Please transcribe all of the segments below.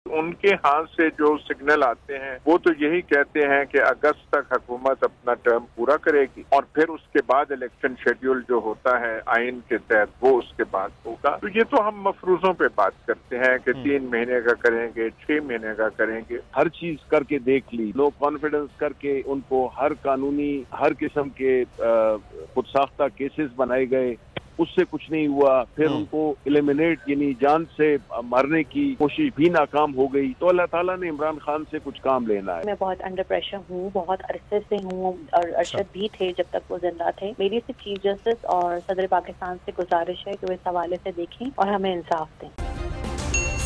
ان کے ہاتھ سے جو سگنل آتے ہیں وہ تو یہی کہتے ہیں کہ اگست تک حکومت اپنا ٹرم پورا کرے گی اور پھر اس کے بعد الیکشن شیڈیول جو ہوتا ہے آئین کے تحت وہ اس کے بعد ہوگا. تو یہ تو ہم مفروضوں پہ بات کرتے ہیں کہ 3 مہینے کا کریں گے، 6 مہینے کا کریں گے. ہر چیز کر کے دیکھ لی، لو کانفیڈنس کر کے ان کو ہر قانونی ہر قسم کے خود ساختہ کیسز بنائے گئے، اس سے کچھ نہیں ہوا. پھر ان کو ایلیمینیٹ یعنی جان سے مارنے کی کوشش بھی ناکام ہو گئی. تو اللہ تعالیٰ نے عمران خان سے کچھ کام لینا ہے. میں بہت انڈر پریشر ہوں، بہت عرصے سے ہوں، اور ارشد بھی تھے جب تک وہ زندہ تھے. میری سے چیف جسٹس اور صدر پاکستان سے گزارش ہے کہ وہ اس حوالے سے دیکھیں اور ہمیں انصاف دیں.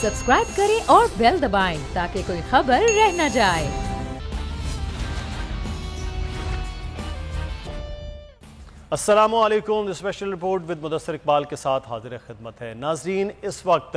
سبسکرائب کریں اور بیل دبائیں تاکہ کوئی خبر رہ نہ جائے. السلام علیکم. Special report with Mudassar Iqbal کے ساتھ حاضر خدمت ہے. ناظرین، اس وقت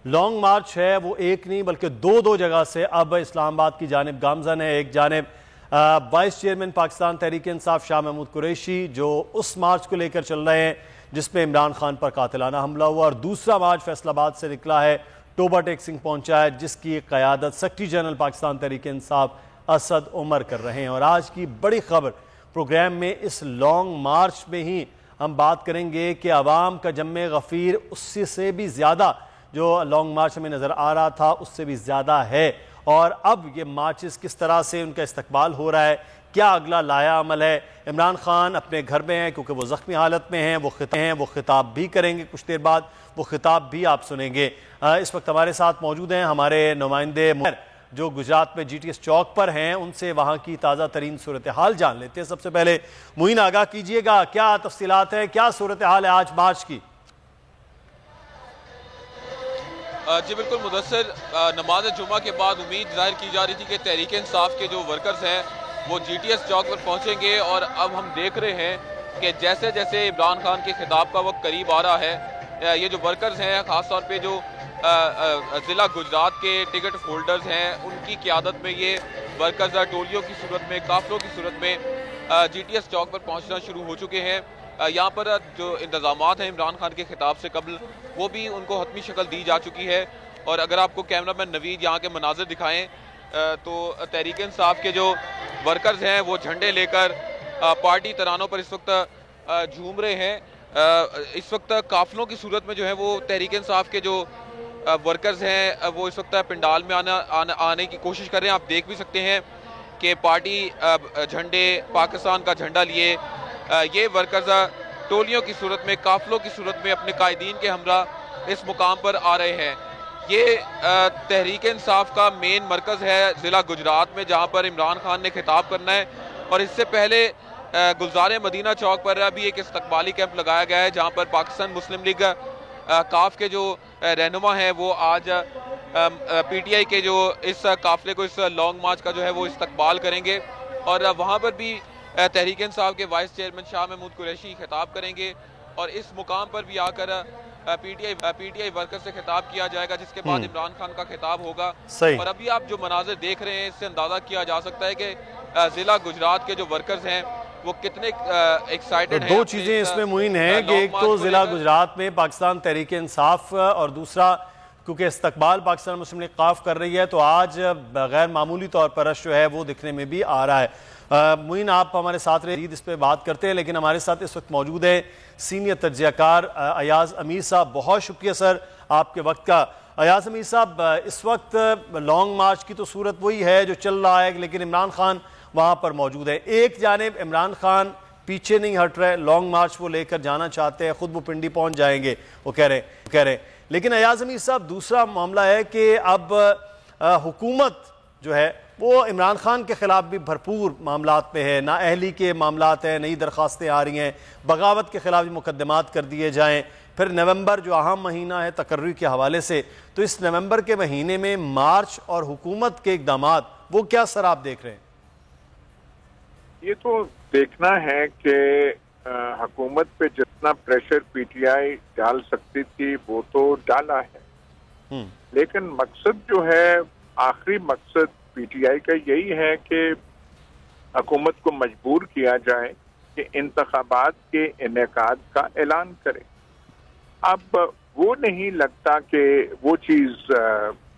لانگ مارچ ہے، وہ ایک نہیں بلکہ دو جگہ سے اب اسلام آباد کی جانب گامزن ہے. ایک جانب وائس چیئرمین پاکستان تحریک انصاف شاہ محمود قریشی جو اس مارچ کو لے کر چل رہے ہیں جس میں عمران خان پر قاتلانہ حملہ ہوا، اور دوسرا مارچ فیصل آباد سے نکلا ہے، ٹوبہ ٹیک سنگھ پہنچا ہے، جس کی قیادت سیکرٹری جنرل پاکستان تحریک انصاف اسد عمر کر رہے ہیں. اور آج کی بڑی خبر پروگرام میں اس لانگ مارچ میں ہی ہم بات کریں گے کہ عوام کا جم غفیر اس سے بھی زیادہ جو لانگ مارچ میں نظر آ رہا تھا اس سے بھی زیادہ ہے. اور اب یہ مارچز کس طرح سے ان کا استقبال ہو رہا ہے، کیا اگلا لایا عمل ہے. عمران خان اپنے گھر میں ہیں کیونکہ وہ زخمی حالت میں ہیں، وہ خطاب بھی کریں گے کچھ دیر بعد، وہ خطاب بھی آپ سنیں گے. اس وقت ہمارے ساتھ موجود ہیں ہمارے نمائندے جو گجرات میں جی ٹی ایس چوک پر ہیں، ان سے وہاں کی تازہ ترین صورتحال جان لیتے ہیں. سب سے پہلے معین آگاہ کیجئے گا، کیا تفصیلات ہیں، کیا صورتحال ہے آج مارچ کی؟ جی بالکل مدثر، نماز جمعہ کے بعد امید ظاہر کی جا رہی تھی کہ تحریک انصاف کے جو ورکرز ہیں وہ جی ٹی ایس چوک پر پہنچیں گے، اور اب ہم دیکھ رہے ہیں کہ جیسے جیسے عمران خان کے خطاب کا وقت قریب آ رہا ہے، یہ جو ورکرز ہیں خاص طور پہ جو ضلع گجرات کے ٹکٹ ہولڈرز ہیں ان کی قیادت میں یہ ورکرز ٹولیوں کی صورت میں، قافلوں کی صورت میں جی ٹی ایس چوک پر پہنچنا شروع ہو چکے ہیں. یہاں پر جو انتظامات ہیں عمران خان کے خطاب سے قبل وہ بھی ان کو حتمی شکل دی جا چکی ہے. اور اگر آپ کو کیمرہ مین نوید یہاں کے مناظر دکھائیں تو تحریک انصاف کے جو ورکرز ہیں وہ جھنڈے لے کر پارٹی ترانوں پر اس وقت جھوم رہے ہیں. اس وقت قافلوں کی صورت میں جو ہے وہ تحریک انصاف کے جو ورکرز ہیں وہ اس وقت پنڈال میں آنے کی کوشش کر رہے ہیں. آپ دیکھ بھی سکتے ہیں کہ پارٹی جھنڈے، پاکستان کا جھنڈا لیے یہ ورکرز ٹولیوں کی صورت میں، قافلوں کی صورت میں اپنے قائدین کے ہمراہ اس مقام پر آ رہے ہیں. یہ تحریک انصاف کا مین مرکز ہے ضلع گجرات میں جہاں پر عمران خان نے خطاب کرنا ہے. اور اس سے پہلے گلزار مدینہ چوک پر ابھی ایک استقبالی کیمپ لگایا گیا ہے جہاں پر پاکستان مسلم لیگ کاف کے جو رہنما ہیں وہ آج پی ٹی آئی کے جو اس قافلے کو، اس لانگ مارچ کا جو ہے وہ استقبال کریں گے. اور وہاں پر بھی تحریک انصاف کے وائس چیئرمین شاہ محمود قریشی خطاب کریں گے، اور اس مقام پر بھی آ کر پی ٹی آئی ورکر سے خطاب کیا جائے گا جس کے بعد عمران خان کا خطاب ہوگا. اور ابھی آپ جو مناظر دیکھ رہے ہیں اس سے اندازہ کیا جا سکتا ہے کہ ضلع گجرات کے جو ورکرز ہیں وہ کتنے ایکسائٹڈ ہیں. دو چیزیں اس میں معین ہیں کہ ایک تو ضلع گجرات میں پاکستان تحریک انصاف، اور دوسرا کیونکہ استقبال پاکستان مسلم لیگ قاف کر رہی ہے تو آج غیر معمولی طور پر رش جو ہے وہ دکھنے میں بھی آ رہا ہے. معین آپ ہمارے ساتھ رہے اس پہ بات کرتے ہیں، لیکن ہمارے ساتھ اس وقت موجود ہے سینئر تجزیہ کار ایاز امیر صاحب. بہت شکریہ سر آپ کے وقت کا. ایاز امیر صاحب، اس وقت لانگ مارچ کی تو صورت وہی ہے جو چل رہا ہے، لیکن عمران خان وہاں پر موجود ہے. ایک جانب عمران خان پیچھے نہیں ہٹ رہے، لانگ مارچ وہ لے کر جانا چاہتے ہیں، خود وہ پنڈی پہنچ جائیں گے وہ کہہ رہے ہیں. لیکن ایاز امیر صاحب دوسرا معاملہ ہے کہ اب حکومت جو ہے وہ عمران خان کے خلاف بھی بھرپور معاملات پہ ہے، نااہلی کے معاملات ہیں، نئی درخواستیں آ رہی ہیں، بغاوت کے خلاف مقدمات کر دیے جائیں. پھر نومبر جو اہم مہینہ ہے تقرری کے حوالے سے، تو اس نومبر کے مہینے میں مارچ اور حکومت کے اقدامات وہ کیا سر آپ دیکھ رہے ہیں؟ یہ تو دیکھنا ہے کہ حکومت پہ جتنا پریشر پی ٹی آئی ڈال سکتی تھی وہ تو ڈالا ہے، لیکن مقصد جو ہے، آخری مقصد پی ٹی آئی کا یہی ہے کہ حکومت کو مجبور کیا جائے کہ انتخابات کے انعقاد کا اعلان کرے. اب وہ نہیں لگتا کہ وہ چیز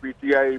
PTI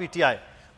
PTI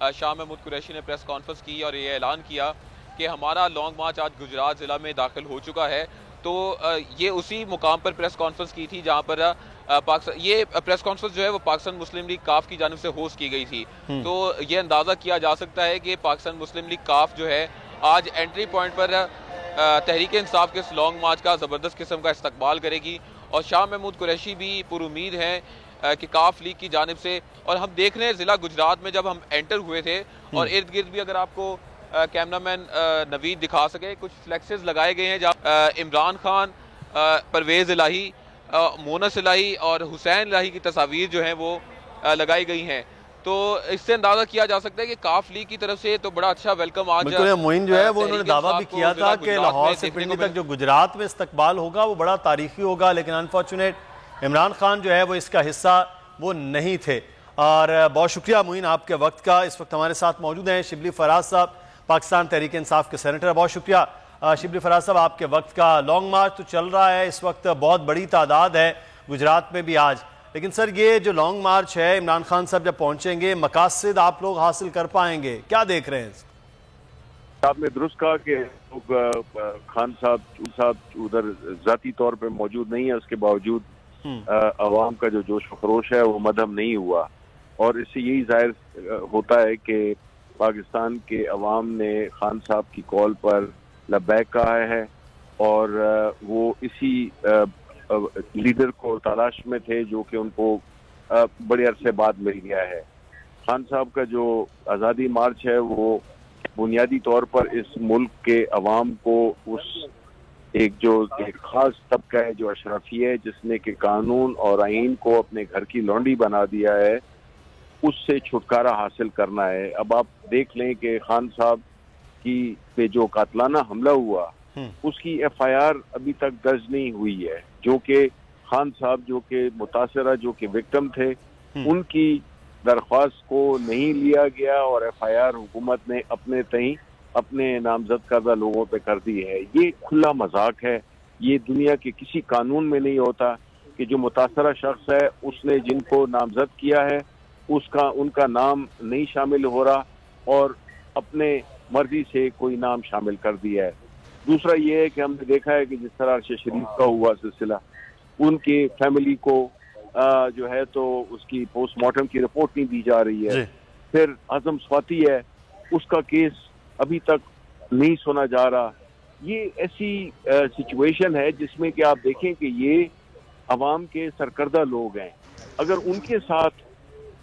شاہ محمود قریشی نے پریس کانفرنس کی اور یہ اعلان کیا کہ ہمارا لانگ مارچ آج گجرات ضلع میں داخل ہو چکا ہے. تو یہ اسی مقام پر پریس کانفرنس کی تھی جہاں پر یہ پریس کانفرنس جو ہے وہ پاکستان مسلم لیگ کاف کی جانب سے ہوسٹ کی گئی تھی. تو یہ اندازہ کیا جا سکتا ہے کہ پاکستان مسلم لیگ کاف جو ہے آج انٹری پوائنٹ پر تحریک انصاف کے اس لانگ مارچ کا زبردست قسم کا استقبال کرے گی. اور شاہ محمود قریشی بھی پر امید ہیں کہ کاف لیگ کی جانب سے. اور ہم دیکھ رہے ہیں ضلع گجرات میں جب ہم انٹر ہوئے تھے اور ارد گرد بھی اگر آپ کو کیمرہ مین نوید دکھا سکے کچھ فلیکسز لگائے گئے ہیں جہاں عمران خان، پرویز الہی، مونس الہی اور حسین الہی کی تصاویر جو ہیں وہ لگائی گئی ہیں. تو اس سے اندازہ کیا جا سکتا ہے کہ کاف لیگ کی طرف سے تو بڑا اچھا ویلکم آج معین جو ہے وہ انہوں نے دعویٰ بھی کیا تھا کہ لاہور سے پنڈی تک جو گجرات میں استقبال ہوگا وہ بڑا تاریخی ہوگا، لیکن انفارچونیٹ عمران خان جو ہے وہ اس کا حصہ وہ نہیں تھے. اور بہت شکریہ معین آپ کے وقت کا. اس وقت ہمارے ساتھ موجود ہیں شبلی فراز صاحب، پاکستان تحریک انصاف کے سینیٹر. بہت شکریہ شبلی فراز صاحب آپ کے وقت کا. لانگ مارچ تو چل رہا ہے اس وقت، بہت بڑی تعداد ہے گجرات میں بھی آج، لیکن سر یہ جو لانگ مارچ ہے عمران خان صاحب جب پہنچیں گے مقاصد آپ لوگ حاصل کر پائیں گے، کیا دیکھ رہے ہیں؟ آپ نے درست کہا کہ خان صاحب ادھر ذاتی طور پہ موجود نہیں ہے، اس کے باوجود عوام کا جو جوش و خروش ہے وہ مدھم نہیں ہوا. اور اس سے یہی ظاہر ہوتا ہے کہ پاکستان کے عوام نے خان صاحب کی کال پر لبیک کہا ہے اور وہ اسی لیڈر کو تلاش میں تھے جو کہ ان کو بڑے عرصے بعد مل گیا ہے. خان صاحب کا جو آزادی مارچ ہے وہ بنیادی طور پر اس ملک کے عوام کو اس ایک خاص طبقہ ہے جو اشرافی ہے، جس نے کہ قانون اور آئین کو اپنے گھر کی لونڈی بنا دیا ہے، اس سے چھٹکارا حاصل کرنا ہے. اب آپ دیکھ لیں کہ خان صاحب کی پہ جو قاتلانہ حملہ ہوا اس کی ایف آئی آر ابھی تک درج نہیں ہوئی ہے، جو کہ خان صاحب جو کہ متاثرہ جو کہ وکٹم تھے ان کی درخواست کو نہیں لیا گیا اور ایف آئی آر حکومت نے اپنے نامزد کردہ لوگوں پہ کر دی ہے. یہ کھلا مذاق ہے، یہ دنیا کے کسی قانون میں نہیں ہوتا کہ جو متاثرہ شخص ہے اس نے جن کو نامزد کیا ہے ان کا نام نہیں شامل ہو رہا اور اپنے مرضی سے کوئی نام شامل کر دیا ہے. دوسرا یہ ہے کہ ہم نے دیکھا ہے کہ جس طرح عرش شریف کا ہوا سلسلہ، ان کی فیملی کو جو ہے تو اس کی پوسٹ مارٹم کی رپورٹ نہیں دی جا رہی ہے. پھر اعظم سواتی ہے، اس کا کیس ابھی تک نہیں سنا جا رہا. یہ ایسی سچویشن ہے جس میں کہ آپ دیکھیں کہ یہ عوام کے سرکردہ لوگ ہیں. اگر ان کے ساتھ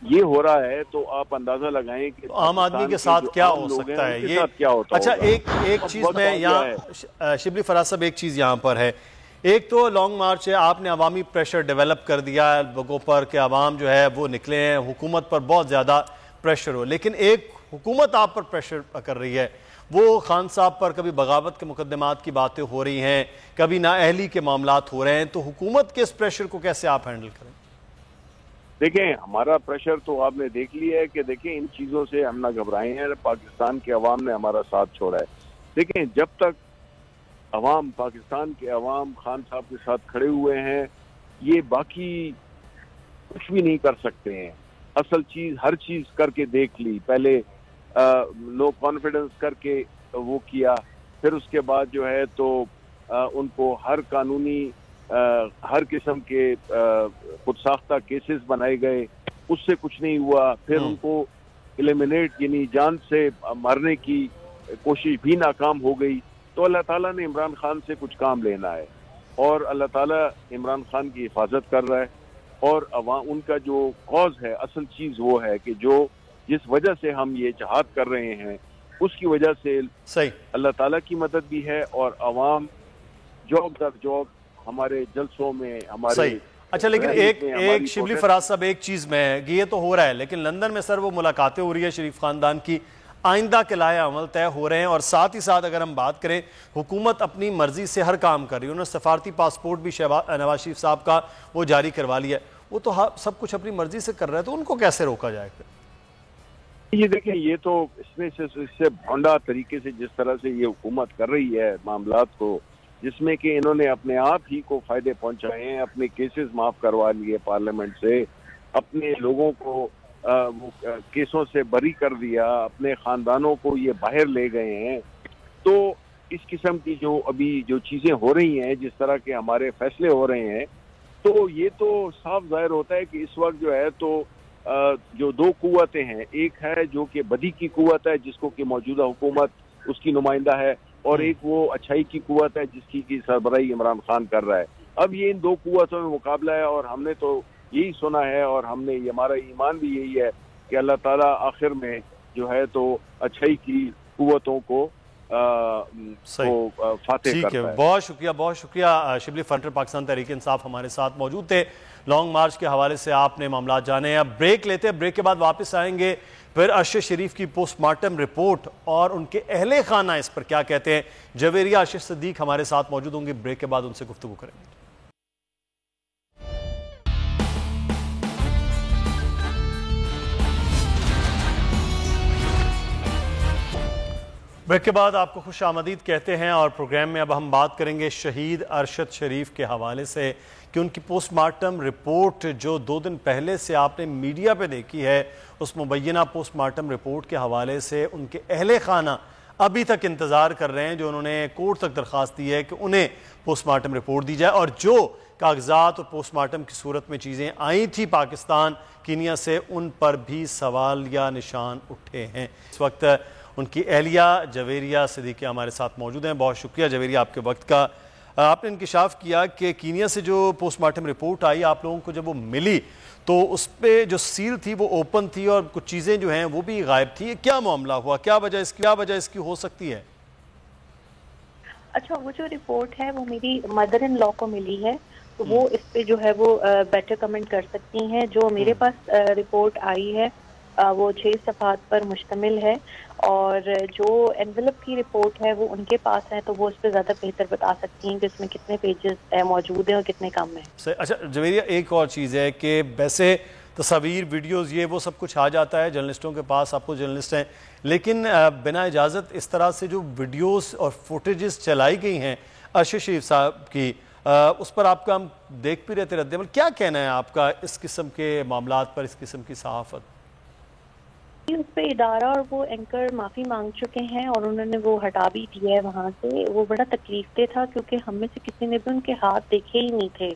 یہ ہو رہا ہے تو آپ اندازہ لگائیں کہ عام آدمی کے ساتھ کیا ہو سکتا ہے. یہ اچھا ایک چیز میں یہاں شبلی فراز صاحب ایک چیز یہاں پر ہے، ایک تو لانگ مارچ ہے، آپ نے عوامی پریشر ڈیولپ کر دیا ہے لوگوں پر کہ عوام جو ہے وہ نکلے ہیں، حکومت پر بہت زیادہ پریشر ہو، لیکن ایک حکومت آپ پر پریشر کر رہی ہے. وہ خان صاحب پر کبھی بغاوت کے مقدمات کی باتیں ہو رہی ہیں، کبھی نااہلی کے معاملات ہو رہے ہیں، تو حکومت کے اس پریشر کو کیسے آپ ہینڈل کریں؟ دیکھیں ہمارا پریشر تو آپ نے دیکھ لیا ہے کہ دیکھیں ان چیزوں سے ہم نہ گھبرائے ہیں، پاکستان کے عوام نے ہمارا ساتھ چھوڑا ہے. دیکھیں جب تک پاکستان کے عوام خان صاحب کے ساتھ کھڑے ہوئے ہیں، یہ باقی کچھ بھی نہیں کر سکتے ہیں. اصل چیز ہر چیز کر کے دیکھ لی، پہلے نو کانفیڈنس کر کے وہ کیا، پھر اس کے بعد جو ہے تو ان کو ہر قسم کے خود ساختہ کیسز بنائے گئے، اس سے کچھ نہیں ہوا. پھر ان کو ایلیمنیٹ یعنی جان سے مارنے کی کوشش بھی ناکام ہو گئی. تو اللہ تعالیٰ نے عمران خان سے کچھ کام لینا ہے اور اللہ تعالیٰ عمران خان کی حفاظت کر رہا ہے. اور ان کا جو کاز ہے، اصل چیز وہ ہے کہ جس وجہ سے ہم یہ جہاد کر رہے ہیں اس کی وجہ سے اللہ تعالیٰ کی مدد بھی ہے اور عوام جوک در جوک ہمارے جلسوں میں ہمارے اچھا. لیکن ایک شبلی فراز صاحب ایک چیز میں یہ تو ہو رہا ہے، لیکن لندن میں سر وہ ملاقاتیں ہو رہی ہے شریف خاندان کی، آئندہ کے لائے عمل طے ہو رہے ہیں، اور ساتھ ہی ساتھ اگر ہم بات کریں حکومت اپنی مرضی سے ہر کام کر رہی ہے. انہوں نے سفارتی پاسپورٹ بھی نواز شریف صاحب کا وہ جاری کروا لیا ہے. وہ تو سب کچھ اپنی مرضی سے کر رہے ہیں، تو ان کو کیسے روکا جائے گا؟ یہ دیکھیں یہ تو اس سے بھونڈا طریقے سے جس طرح سے یہ حکومت کر رہی ہے معاملات کو، جس میں کہ انہوں نے اپنے آپ ہی کو فائدے پہنچائے ہیں، اپنے کیسز معاف کروا لیے پارلیمنٹ سے، اپنے لوگوں کو وہ کیسوں سے بری کر دیا، اپنے خاندانوں کو یہ باہر لے گئے ہیں. تو اس قسم کی جو ابھی جو چیزیں ہو رہی ہیں، جس طرح کے ہمارے فیصلے ہو رہے ہیں، تو یہ تو صاف ظاہر ہوتا ہے کہ اس وقت جو ہے تو جو دو قوتیں ہیں، ایک ہے جو کہ بدی کی قوت ہے جس کو کہ موجودہ حکومت اس کی نمائندہ ہے، اور ایک وہ اچھائی کی قوت ہے جس کی سربراہی عمران خان کر رہا ہے. اب یہ ان دو قوتوں میں مقابلہ ہے، اور ہم نے تو یہی سنا ہے، اور ہمارا ایمان بھی یہی ہے کہ اللہ تعالیٰ آخر میں جو ہے تو اچھائی کی قوتوں کو فاتح کرتا ہے. بہت شکریہ شبلی فرنٹر پاکستان تحریک انصاف ہمارے ساتھ موجود تھے. لانگ مارچ کے حوالے سے آپ نے معاملات جانے ہیں. اب بریک لیتے ہیں، بریک کے بعد واپس آئیں گے. پھر ارشد شریف کی پوسٹ مارٹم رپورٹ اور ان کے اہل خانہ اس پر کیا کہتے ہیں. جویریہ ارشد صدیق ہمارے ساتھ موجود ہوں گے. بریک کے بعد ان سے گفتگو کریں گے. بریک کے بعد آپ کو خوش آمدید کہتے ہیں، اور پروگرام میں اب ہم بات کریں گے شہید ارشد شریف کے حوالے سے کہ ان کی پوسٹ مارٹم رپورٹ جو 2 دن پہلے سے آپ نے میڈیا پہ دیکھی ہے، اس مبینہ پوسٹ مارٹم رپورٹ کے حوالے سے ان کے اہل خانہ ابھی تک انتظار کر رہے ہیں، جو انہوں نے کورٹ تک درخواست دی ہے کہ انہیں پوسٹ مارٹم رپورٹ دی جائے. اور جو کاغذات اور پوسٹ مارٹم کی صورت میں چیزیں آئی تھی پاکستان کینیا سے، ان پر بھی سوال یا نشان اٹھے ہیں. اس وقت ان کی اہلیہ جویریہ صدیقی ہمارے ساتھ موجود ہیں. بہت شکریہ جویریہ آپ کے وقت کا. آپ نے انکشاف کیا کہ کینیا سے جو پوسٹ مارٹم رپورٹ آئی آپ لوگوں کو جب وہ ملی تو اس پہ جو سیل تھی وہ اوپن تھی اور کچھ چیزیں جو ہیں وہ بھی غائب تھی. کیا معاملہ ہوا؟ کیا وجہ اس کی ہو سکتی ہے؟ اچھا، وہ جو رپورٹ ہے وہ میری مدر ان لا کو ملی ہے، تو وہ اس پہ جو ہے وہ بیٹر کمنٹ کر سکتی ہیں. جو میرے پاس رپورٹ آئی ہے وہ 6 صفحات پر مشتمل ہے، اور جو انویلپ کی رپورٹ ہے وہ ان کے پاس ہے، تو وہ اس پہ زیادہ بہتر بتا سکتی ہیں کہ اس میں کتنے پیجز موجود ہیں اور کتنے کم ہیں. اچھا جویریہ، ایک اور چیز ہے کہ ویسے تصاویر، ویڈیوز، یہ وہ سب کچھ آ جاتا ہے جرنلسٹوں کے پاس، آپ کو جرنلسٹ ہیں، لیکن بنا اجازت اس طرح سے جو ویڈیوز اور فوٹیجز چلائی گئی ہیں ارشد شریف صاحب کی، اس پر آپ کا ہم دیکھ بھی رہتے عمل. کیا کہنا ہے آپ کا اس قسم کے معاملات پر، اس قسم کی صحافت؟ اس پہ ادارہ اور وہ اینکر معافی مانگ چکے ہیں، اور انہوں نے وہ ہٹا بھی دیا ہے وہاں سے. وہ بڑا تکلیف دہ تھا کیونکہ ہم میں سے کسی نے بھی ان کے ہاتھ دیکھے ہی نہیں تھے،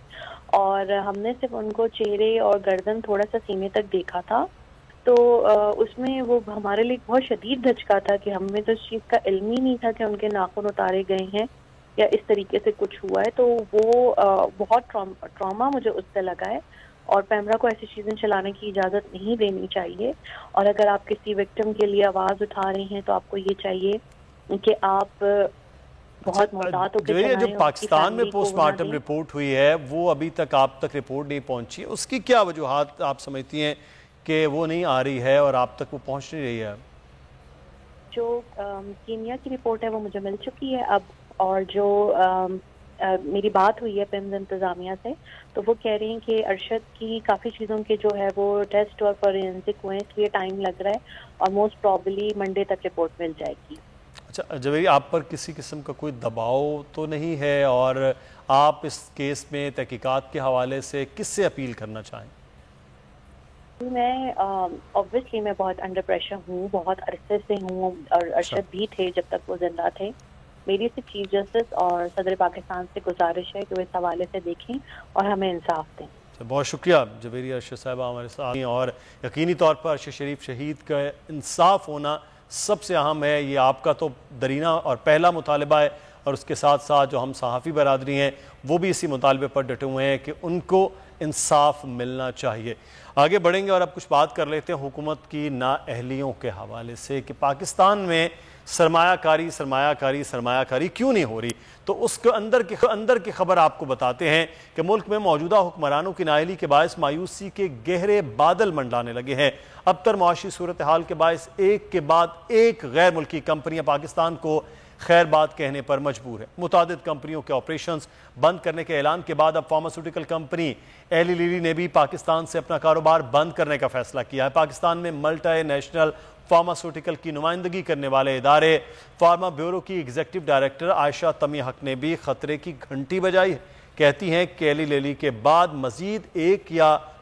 اور ہم نے صرف ان کو چہرے اور گردن تھوڑا سا سینے تک دیکھا تھا. تو اس میں وہ ہمارے لیے بہت شدید دھچکا تھا کہ ہم میں تو اس چیز کا علم ہی نہیں تھا کہ ان کے ناخن اتارے گئے ہیں یا اس طریقے سے کچھ ہوا ہے. تو وہ بہت ٹراما مجھے اس سے لگا ہے، اور پیمرا کو ایسی چیزیں چلانے کی اجازت نہیں دینی چاہیے. اور اگر آپ کسی وکٹم کے لیے آواز اٹھا رہے ہیں تو آپ کو یہ چاہیے کہ آپ بہت محتاط ہو کے چلائیں. جو پاکستان میں پوسٹ مارٹم رپورٹ ہوئی ہے وہ ابھی تک آپ تک رپورٹ نہیں پہنچی، اس کی کیا وجوہات آپ سمجھتی ہیں کہ وہ نہیں آ رہی ہے اور آپ تک وہ پہنچ نہیں رہی ہے؟ جو کینیا کی رپورٹ ہے وہ مجھے مل چکی ہے اب، اور جو میری بات ہوئی ہے پیمز انتظامیہ سے، تو وہ کہہ رہی ہیں کہ ارشد کی کافی چیزوں کے جو ہے وہ ٹیسٹ اور فورینسک ہوئے، اس لیے ٹائم لگ رہا ہے، اور موسٹ پرابلی منڈے تک رپورٹ مل جائے گی. اچھا جویریہ، آپ پر کسی قسم کا کوئی دباؤ تو نہیں ہے، اور آپ اس کیس میں تحقیقات کے حوالے سے کس سے اپیل کرنا چاہیں؟ میں obviously میں بہت انڈر پریشر ہوں، بہت عرصے سے ہوں، اور ارشد بھی تھے جب تک وہ زندہ تھے. میری سے چیف جسٹس اور صدر پاکستان سے گزارش ہے کہ وہ اس حوالے سے دیکھیں اور ہمیں انصاف دیں. بہت شکریہ جویریہ ارشد صاحبہ ہمارے ساتھ، اور یقینی طور پر ارشد شریف شہید کا انصاف ہونا سب سے اہم ہے. یہ آپ کا تو درینہ اور پہلا مطالبہ ہے، اور اس کے ساتھ ساتھ جو ہم صحافی برادری ہیں وہ بھی اسی مطالبے پر ڈٹے ہوئے ہیں کہ ان کو انصاف ملنا چاہیے. آگے بڑھیں گے اور اب کچھ بات کر لیتے ہیں حکومت کی نااہلیوں کے حوالے سے کہ پاکستان میں سرمایہ کاری کیوں نہیں ہو رہی. تو اس کے اندر کی خبر آپ کو بتاتے ہیں کہ ملک میں موجودہ حکمرانوں کی نااہلی کے باعث مایوسی کے گہرے بادل منڈلانے لگے ہیں. ابتر معاشی صورتحال کے باعث ایک کے بعد ایک غیر ملکی کمپنیاں پاکستان کو خیر بات کہنے پر مجبور ہے. متعدد کمپنیوں کے آپریشنز بند کرنے کے اعلان کے بعد اب فارماسیوٹیکل کمپنی ایلی لیلی نے بھی پاکستان سے اپنا کاروبار بند کرنے کا فیصلہ کیا ہے. پاکستان میں ملٹی نیشنل فارماسیوٹیکل کی نمائندگی کرنے والے ادارے فارما بیورو کی ایگزیکٹو ڈائریکٹر عائشہ تمی حق نے بھی خطرے کی گھنٹی بجائی ہے. کہتی ہیں کہ ایلی لیلی کے بعد مزید 1 یا